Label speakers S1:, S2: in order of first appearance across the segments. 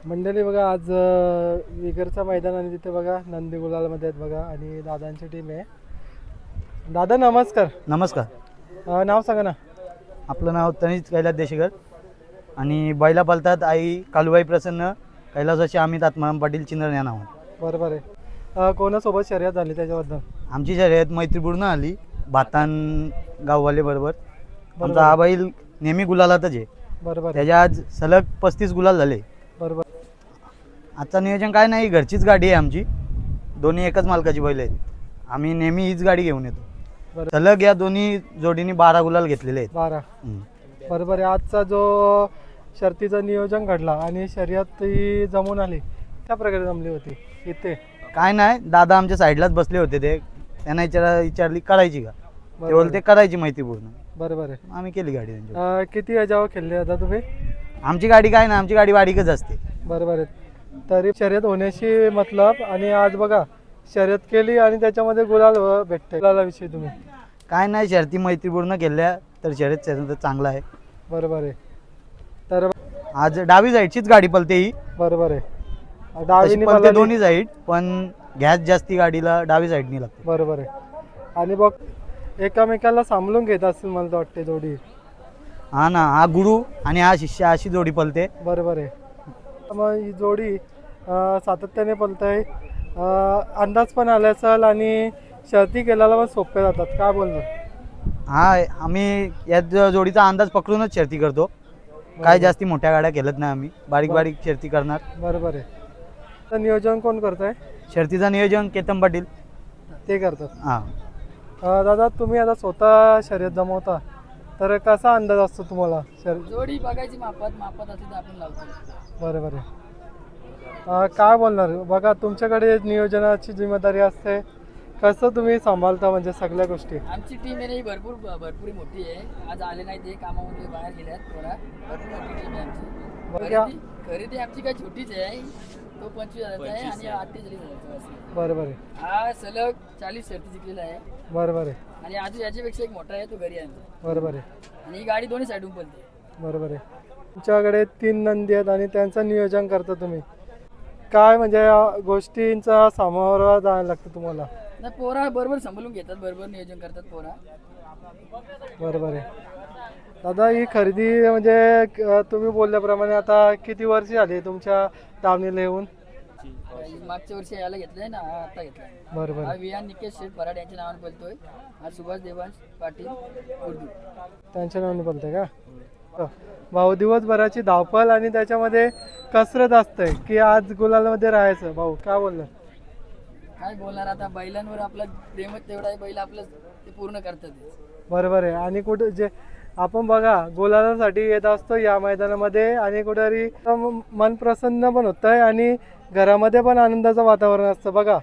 S1: मंडळी बघा आज विगरचा मैदान आणि तिथे बघा नंदी गुलालमध्ये आहेत बघा आणि दादांची टीम आहे. दादा नमस्कार.
S2: नमस्कार.
S1: नाव सांगा ना.
S2: आपलं नाव तनिष कैलास देशेकर आणि बैला पालतात आई कालुबाई प्रसन्न कैलासाची अमित आत्माराम पाटील चिंदण या नाव.
S1: बरोबर आहे. कोणासोबत शर्यत झाली त्याच्याबद्दल?
S2: आमची शर्यत मैत्रीपूर्ण आली भातान गाववाले बरोबर.
S1: बरोबर.
S2: आमचा हा बैल नेहमी गुलालातच आहे.
S1: बरोबर आहे.
S2: त्याच्या आज सलग 35 गुलाल झाले.
S1: बरोबर.
S2: आजचं नियोजन काय नाही, घरचीच गाडी आहे आमची, दोन्ही एकच मालकाची बैल आहेत. आम्ही नेहमी हीच गाडी घेऊन येतो.
S1: बरं.
S2: सलग या दोन्ही जोडीने 12 गुलाल घेतलेले आहेत.
S1: 12. बरोबर आहे. आजचा जो शर्तीचं नियोजन घडला आणि शर्यत ही जमून आली त्या प्रकारे जमली होती इथे?
S2: काय नाही, दादा आमच्या साईडलाच बसले होते, ते त्यांना विचारली करायची का, ते बोलते करायची मैत्रीपूर्ण.
S1: बरोबर आहे.
S2: आम्ही केली गाडी त्यांची.
S1: किती याच्यावर खेळले आता तुम्ही?
S2: आमची गाडी काय ना, आमची गाडी वाडीकच असते.
S1: बरोबर आहे. तरी शर्यत होण्याशी मतलब आणि आज बघा शर्यत केली आणि त्याच्यामध्ये गुलाल भेटते. गुलालाविषयी तुम्ही
S2: काय नाही, शर्ती मैत्रीपूर्ण केल्या तर शर्यत चांगला आहे.
S1: बरोबर आहे. तर
S2: आज डावी साईडचीच गाडी पलते ही.
S1: बरोबर आहे.
S2: तशी
S1: डावीने
S2: पलते
S1: पळाली.
S2: दोन्ही साईड, पण गॅस जास्ती गाडीला डावी साईडनी लागते.
S1: बरोबर आहे. आणि बघ एकामेकाला सांभाळून घेत असेल मला तर वाटते जोडी.
S2: हा ना, हा गुरु आणि हा शिष्य अशी जोडी पलते.
S1: बरोबर आहे. मग ही जोडी सातत्याने पळतंय. अंदाज पण आला असेल आणि शर्ती केल्याला पण सोपे जातात. काय बोलणार?
S2: हा, आम्ही या जोडीचा अंदाज पकडूनच शर्ती करतो. काय जास्ती मोठ्या गाड्या खेळत नाही, आम्ही बारीक बारीक शर्ती करणार.
S1: बरोबर आहे. तर नियोजन कोण करत आहे?
S2: शर्तीचं नियोजन केतन पाटील
S1: ते करतात.
S2: हां.
S1: दादा तुम्ही आता स्वतः शर्यत जमवता तर कसा अंदाज असतो तुम्हाला?
S3: जोडी बघायची मापात असली तर आपण लावतो.
S1: बरोबर आहे. काय बोलणार बघा तुमच्याकडे नियोजनाची जिम्मेदारी असते, कसं तुम्ही सांभाळता म्हणजे सगळ्या गोष्टी?
S3: आमची टीम आहे ना ही भरपूर मोठी आहे. आज आले नाही ते कामामध्ये बाहेर गेल्यात थोडा. भरपूर मोठी टीम आहे
S1: बरं.
S3: आमची. खरेदी आमची काय छोटीच आहे, तो 25,000चा आहे आणि 38,000चा आहे.
S1: बरोबर आहे.
S3: हा सलग 40 शर्ती जिंकलेला आहे.
S1: बरोबर आहे.
S3: आणि आज याच्यापेक्षा एक मोठा आहे तो घरी आहे.
S1: बरोबर आहे.
S3: आणि ही गाडी दोन्ही साईडून पळते.
S1: बरोबर आहे. तुमच्याकडे 3 नंदी आहेत आणि त्यांचं नियोजन करता तुम्ही. काय म्हणजे या गोष्टींचा सामोरा जायला लागतं तुम्हाला?
S3: नाही, पोरा बरोबर सांभाळून घेतात, बरोबर नियोजन करतात पोरा.
S1: बरोबर आहे. दादा ही खरेदी म्हणजे तुम्ही बोलल्याप्रमाणे आता किती वर्ष झाली तुमच्या दावणीला येऊन?
S3: मागच्या वर्षी याला घेतलंय ना, हा आता घेतलाय.
S1: बरोबर
S3: हा
S1: आहे.
S3: विहान निकेश शेठ पराड यांच्या नावाने बोलतोय. हा सुभाष देवांश पाटील उर्दू.
S1: त्यांच्या नावाने बोलताय का? भाऊ दिवसभराची धावपळ आणि त्याच्यामध्ये कसरत असते की आज गुलालमध्ये राहायचं. भाऊ काय बोलणार?
S3: काय बोलणार आता, बैलांवर आपला प्रेमच तेवढा आहे, बैल आपलं ते पूर्ण करतात.
S1: बरोबर आहे. आणि कुठं जे आपण बघा गुलालासाठी येत असतो या मैदानामध्ये आणि कुठेतरी मन प्रसन्न पण होतं आहे आणि घरामध्ये पण आनंदाचं वातावरण असतं. बघा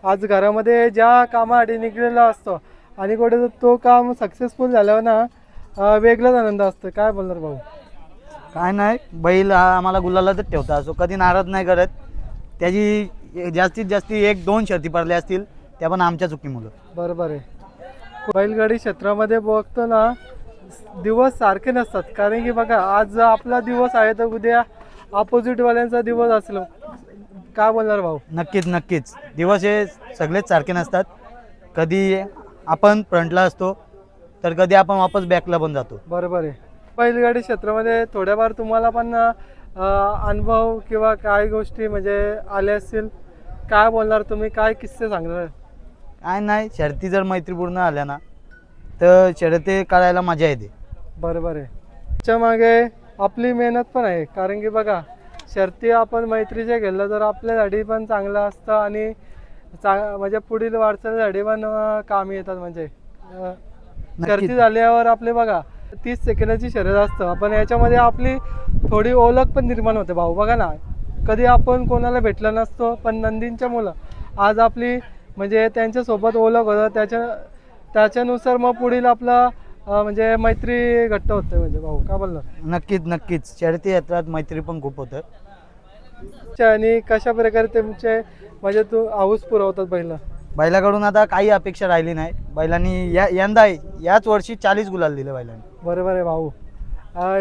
S1: आज घरामध्ये ज्या कामासाठी निघलेला असतो आणि कुठे तो काम सक्सेसफुल झाल्यावर ना वेगळाच आनंद असतो. काय बोलणार भाऊ?
S2: काय नाही, बैल हा आम्हाला गुलालातच ठेवता, असो कधी नाराज नाही करत. त्याची जास्तीत जास्त 1-2 शर्ती पडल्या असतील, त्या पण आमच्या चुकीमुळं.
S1: बरोबर आहे. बैलगाडी क्षेत्रामध्ये बघतो ना दिवस सारखे नसतात, कारण की बघा आज आपला दिवस आहे तर उद्या ऑपोजिटवाल्यांचा दिवस असेल. काय बोलणार भाऊ?
S2: नक्कीच दिवस हे सगळेच सारखे नसतात. कधी आपण फ्रंटला असतो तर कधी आपण वापस बॅकला पण जातो.
S1: बरोबर आहे. बैलगाडी क्षेत्रामध्ये थोड्याफार तुम्हाला पण अनुभव किंवा काय गोष्टी म्हणजे आल्या असतील. काय बोलणार तुम्ही? काय किस्से सांगणार?
S2: काय नाही, शर्ती जर मैत्रीपूर्ण आल्या ना तर शर्यती करायला मजा येते.
S1: बरोबर आहे. त्याच्या मागे आपली मेहनत पण आहे, कारण की बघा शर्ती आपण मैत्रीच्या गेलं तर आपल्यासाठी पण चांगलं असतं आणि म्हणजे पुढील वाटचालीसाठी पण कामी येतात. म्हणजे शर्ती झाल्यावर आपले बघा 30 सेकंदाची शर्यत असतं, पण याच्यामध्ये आपली थोडी ओळख पण निर्माण होते. भाऊ बघा ना, कधी आपण कोणाला भेटलं नसतो, पण नंदींच्या मुलं आज आपली म्हणजे त्यांच्यासोबत ओळख होतं. त्याच्यानुसार मग पुढील आपला म्हणजे मैत्री घट्ट होते. म्हणजे भाऊ काय बोलणार?
S2: नक्कीच शर्यती क्षेत्रात मैत्री पण खूप होतं.
S1: आणि कशा प्रकारे तुमचे म्हणजे तू हाऊस पुरवतात
S2: बैलाकडून आता काही अपेक्षा राहिली नाही. बैलांनी यंदा याच वर्षी 40 गुलाल दिले बैलांनी.
S1: बरोबर आहे भाऊ.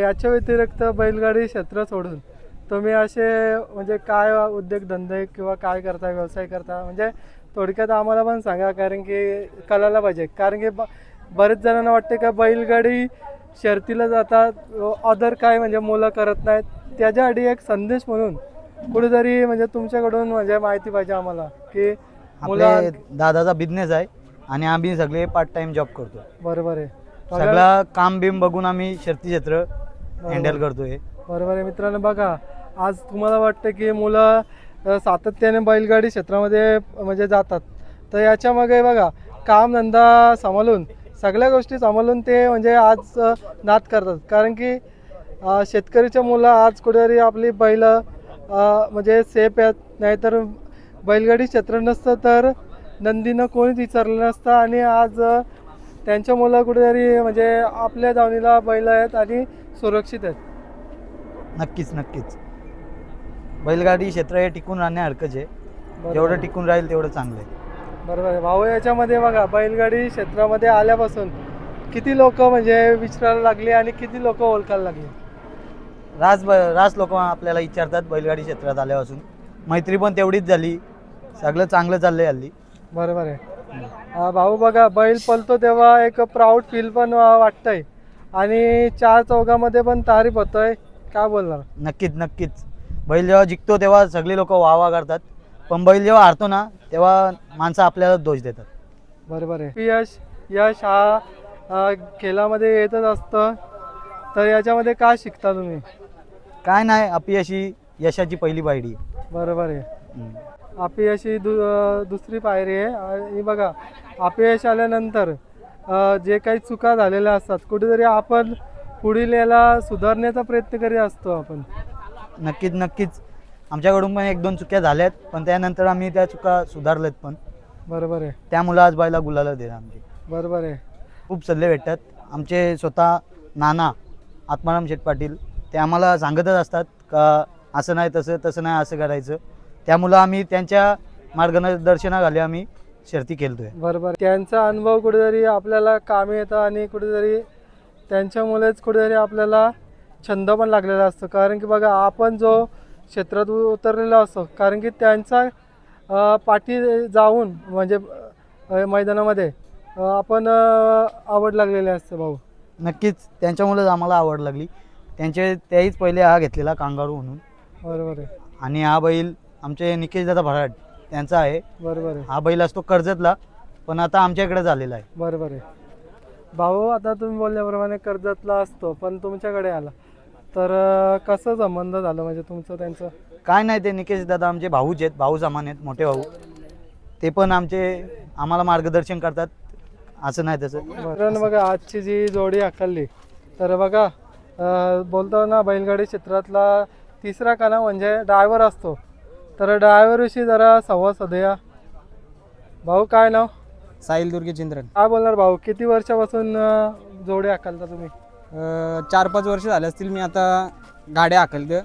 S1: याच्या व्यतिरिक्त बैलगाडी क्षेत्र सोडून तुम्ही असे म्हणजे काय उद्योगधंदे किंवा काय करता, व्यवसाय करता, म्हणजे थोडक्यात आम्हाला पण सांगा, कारण की कळायला पाहिजे. कारण की बरेच जणांना वाटते का बैलगाडी शर्तीला जातात, अदर काय म्हणजे मुलं करत नाहीत. त्याच्यासाठी एक संदेश म्हणून कुठेतरी म्हणजे तुमच्याकडून म्हणजे माहिती पाहिजे आम्हाला की मुलं
S2: आपले दादाचा बिझनेस आहे आणि आम्ही सगळे पार्ट टाइम जॉब करतो.
S1: बरोबर आहे.
S2: सगळं काम बिम बघून आम्ही शर्ती क्षेत्र हँडल करतोय.
S1: बरोबर आहे मित्रांनो. बघा, आज तुम्हाला वाटतं की मुलं सातत्याने बैलगाडी क्षेत्रामध्ये म्हणजे जातात, तर याच्यामागे बघा कामधंदा सांभाळून सगळ्या गोष्टी सांभाळून ते म्हणजे आज नाद करतात. कारण की शेतकरीच्या मुलं आज कुठेतरी आपली बैल म्हणजे सेफ आहेत. नाहीतर बैलगाडी क्षेत्र नसतं तर नंदीनं कोणीच विचारलं नसतं आणि आज त्यांच्या मुलं कुठेतरी म्हणजे आपल्या दावणीला बैल आहेत आणि सुरक्षित आहेत.
S2: नक्कीच नक्कीच बैलगाडी क्षेत्र हे टिकून राहण्यासारखंच आहे. जेवढं टिकून राहील तेवढं चांगलं आहे.
S1: बरोबर आहे भाऊ. याच्यामध्ये बघा बैलगाडी क्षेत्रामध्ये आल्यापासून किती लोक म्हणजे विचारायला लागले आणि किती लोक ओळखायला लागले.
S2: रास लोक आपल्याला विचारतात बैलगाडी क्षेत्रात आल्यापासून. मैत्री पण तेवढीच झाली. सगळं चांगलं चाललंय हल्ली.
S1: बरोबर आहे. भाऊ बघा, बैल पळतो तेव्हा एक प्राऊड फील पण वाटतंय आणि चार चौघामध्ये पण तारीफ होतोय. काय बोलणार?
S2: नक्कीच नक्कीच बैल जेव्हा जिंकतो तेव्हा सगळे लोक वाह करतात, पण बैल जेव्हा हारतो ना तेव्हा माणसं आपल्याला दोष देतात.
S1: बरोबर आहे. यश हा खेळामध्ये येतच असतं, तर याच्यामध्ये काय शिकता तुम्ही?
S2: काय नाही, अपयशी यशाची पहिली पायरी.
S1: बरोबर आहे. अपयशी दुसरी पायरी आहे. आणि बघा, अपयश आल्यानंतर जे काही चुका झालेल्या असतात कुठेतरी आपण पुढील याला सुधारण्याचा प्रयत्न करीत असतो आपण.
S2: नक्कीच नक्कीच आमच्याकडून पण एक दोन चुक्या झाल्यात, पण त्यानंतर आम्ही त्या चुका सुधारल्यात पण.
S1: बरोबर आहे.
S2: त्यामुळं आज बायला गुलाला दिला आमची.
S1: बरोबर आहे.
S2: खूप सल्ले भेटतात. आमचे स्वतः नाना आत्माराम शेठ पाटील ते आम्हाला सांगतच असतात का असं नाही तसं नाही असं करायचं. त्यामुळं आम्ही त्यांच्या मार्गदर्शनाखाली आम्ही शर्ती खेळतोय.
S1: बरोबर. त्यांचा अनुभव कुठेतरी आपल्याला कामी येतं आणि कुठेतरी त्यांच्यामुळेच कुठेतरी आपल्याला छंद पण लागलेला असतो. कारण की बघा, आपण जो क्षेत्रात उतरलेला असतो, कारण की त्यांचा पाठी जाऊन म्हणजे मैदानामध्ये आपण आवड लागलेली असते भाऊ.
S2: नक्कीच त्यांच्यामुळेच आम्हाला आवड लागली. त्याहीच पहिले हा घेतलेला कांगारू म्हणून.
S1: बरोबर आहे.
S2: आणि हा बैल आमचे निकेश दादा भराड त्यांचा आहे.
S1: बरोबर आहे.
S2: हा बैल असतो कर्जतला, पण आता आमच्याकडे झालेला आहे.
S1: बरोबर आहे. भाऊ, आता तुम्ही बोलल्याप्रमाणे कर्जतला असतो पण तुमच्याकडे आला, तर कसं संबंध झालं म्हणजे तुमचं त्यांचं?
S2: काय नाही, ते निकेश दादा आमचे भाऊच आहेत, भाऊ समान आहेत, मोठे भाऊ. ते पण आम्हाला मार्गदर्शन करतात. असं नाही तसं.
S1: बरं. बघा, आजची जी जोडी हाकलली, तर बघा बोलतो ना बैलगाडी क्षेत्रातला तिसरा कणा म्हणजे ड्रायव्हर असतो. तर ड्रायव्हरविषयी जरा संवाद साधूया. भाऊ, काय नाव?
S4: साहिल दुर्गे चिंद्रन.
S1: काय बोलणार भाऊ, किती वर्षापासून जोडी हाकलता तुम्ही?
S4: 4-5 वर्ष झाले असतील मी आता गाड्या हाकलतं.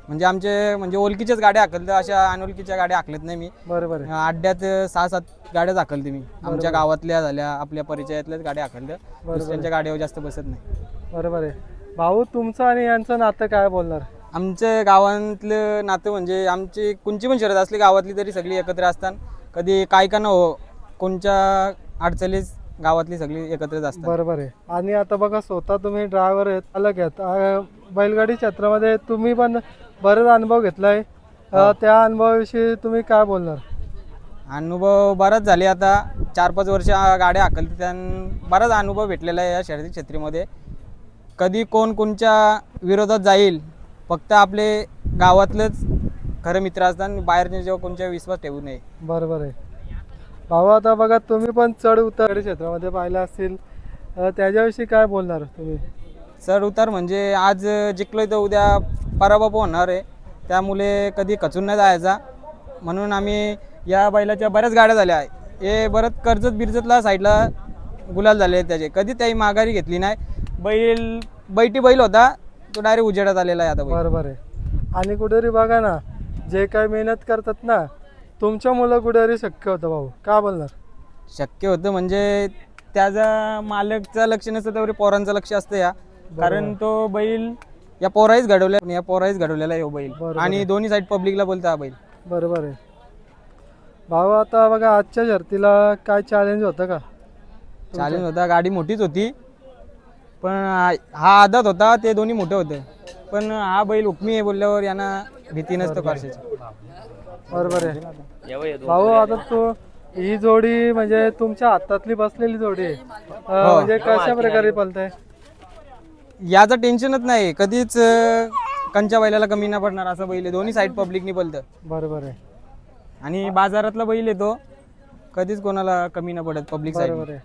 S4: म्हणजे ओळखीच्याच गाड्या हाकलतं, अशा अनोळखीच्या गाड्या हाकलत नाही मी.
S1: बरोबर आहे.
S4: अड्ड्यात 6-7 गाड्याच हाकलते मी. आमच्या गावातल्या झाल्या, आपल्या परिचयातल्याच गाड्या हाकलतं. दुसऱ्यांच्या गाड्यावर जास्त बसत नाही.
S1: बरोबर आहे. भाऊ, तुमचं आणि यांचं नातं काय बोलणार?
S4: आमच्या गावातलं नातं म्हणजे आमची कोणची पण शर्यत असली गावातली तरी सगळी एकत्र असतात. कधी काय का न हो, कोणच्या अडचणीत गावातली सगळी एकत्रच असतात.
S1: बरोबर आहे. आणि आता बघा, स्वतः तुम्ही ड्रायव्हर आहेत, अलग आहेत, बैलगाडी क्षेत्रामध्ये तुम्ही पण बरेच अनुभव घेतलाय. त्या अनुभवाविषयी तुम्ही काय बोलणार?
S4: अनुभव बराच झाले. आता 4-5 वर्ष गाड्या हाकलते, त्यानं बराच अनुभव भेटलेला आहे या शर्यती क्षेत्रामध्ये. कधी कोणच्या विरोधात जाईल, फक्त आपले गावातलंच खरं मित्र असतात. बाहेरचे जेव्हा कोणच्या विश्वास ठेवू नये.
S1: बरोबर आहे. भाऊ, आता बघा, तुम्ही पण चढ उतार क्षेत्रामध्ये पाहिलं असतील, त्याच्याविषयी काय बोलणार तुम्ही?
S4: चढ उतार म्हणजे आज जिंकलोय तर उद्या पराभव होणार आहे. त्यामुळे कधी खचून नाही जायचा. म्हणून आम्ही या बैलाच्या बऱ्याच गाड्या झाल्या आहे. हे बरंच कर्जतला साईडला गुलाल झाले त्याचे. कधी त्याही माघारी घेतली नाही. बैठी बैल होता, तो डायरेक्ट उजेडात आलेला आहे आता.
S1: बरोबर आहे. आणि कुठेतरी बघा ना, जे काही मेहनत करतात ना, तुमच्या मुलं कुठेतरी शक्य होतं भाऊ. काय बोलणार?
S4: शक्य होतं म्हणजे त्याचा मालकचं लक्ष नसतं, तेवढे पोरांचं लक्ष असतं या. कारण तो बैल या पोराईच घडवल्या, या पोराईच घडवलेला आहे हो बैल.
S1: बरोबर
S4: आणि
S1: आहे.
S4: दोन्ही साईड पब्लिकला बोलतो हा बैल.
S1: बरोबर आहे. भाऊ आता बघा आजच्या शर्तीला काय चॅलेंज होतं का?
S4: चॅलेंज होता, गाडी मोठीच होती, पण हा आदत होता, ते दोन्ही मोठे होते. पण हा बैल हुकमी आहे बोलल्यावर यांना भीती नसतं कशाची.
S1: बरोबर आहे. भाऊ आता तू ही जोडी म्हणजे तुमच्या हातातली बसलेली जोडी आहे. म्हणजे कशा प्रकारे पळताय?
S4: याचं टेन्शनच नाही, कधीच कंच्या बैलाला कमी नाही पडणार असं बैल आहे. दोन्ही साईड पब्लिकनी बोलतं.
S1: बरोबर आहे.
S4: आणि बाजारातला बैल येतो, कधीच कोणाला कमी नाही पडत पब्लिक साईड.
S1: बरोबर आहे.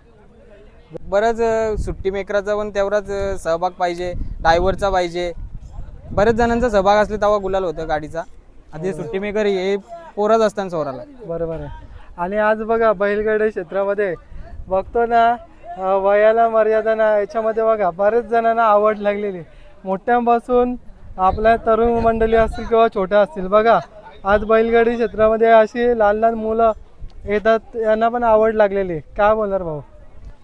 S4: बरंच सुट्टी मेकराचा पण तेवढाच सहभाग पाहिजे, ड्रायव्हरचा पाहिजे. बरेच जणांचा सहभाग असले तेव्हा गुलाल होतं गाडीचा. आधी सुट्टी मेकर हे पोरच असतात सोराला.
S1: बरोबर आहे. आणि आज बघा बैलगाडी क्षेत्रामध्ये बघतो ना, वयाला मर्यादा ना, याच्यामध्ये बघा बरेच जणांना आवड लागलेली, मोठ्यांपासून आपल्या तरुण मंडळी असतील किंवा छोट्या असतील. बघा आज बैलगाडी क्षेत्रामध्ये अशी लहान लहान मुलं येतात, यांना पण आवड लागलेली. काय बोलणार भाऊ?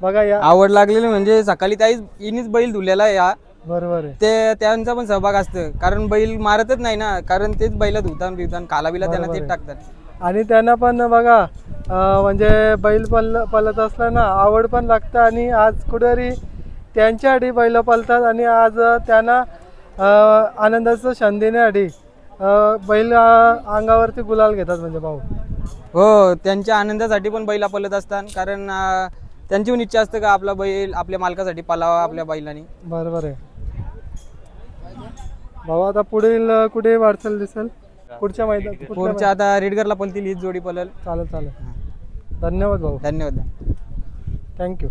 S1: बघा या
S4: आवड लागलेली म्हणजे सकाळी त्याही इनीच बैल धुलेला आहे हा.
S1: बरोबर आहे.
S4: ते त्यांचा पण सहभाग असतं, कारण बैल मारतच नाही ना, कारण तेच बैल धुतान बिवतान काला बिला त्यांना
S1: बरोबर
S4: तेच
S1: आहे.
S4: टाकतात.
S1: आणि त्यांना पण बघा म्हणजे बैल पळत असताना आवड पण लागतं. आणि आज कुठेतरी त्यांच्यासाठी बैल पळतात आणि आज त्यांना आनंदाचं क्षण देण्यासाठी बैल अंगावरती गुलाल घेतात म्हणजे भाऊ.
S4: हो, त्यांच्या आनंदासाठी पण बैल पळत असतात, कारण त्यांची पण इच्छा असते का आपला बैल आपल्या मालकासाठी पळावा आपल्या बैलांनी.
S1: बरोबर आहे. भाऊ आता पुढील कुठे वाटचाल दिसेल पुढच्या मैदान?
S4: पुढच्या आता रेडगरला पळतील हीच जोडी पळल.
S1: चालेल. धन्यवाद भाऊ.
S4: धन्यवाद.
S1: थँक्यू.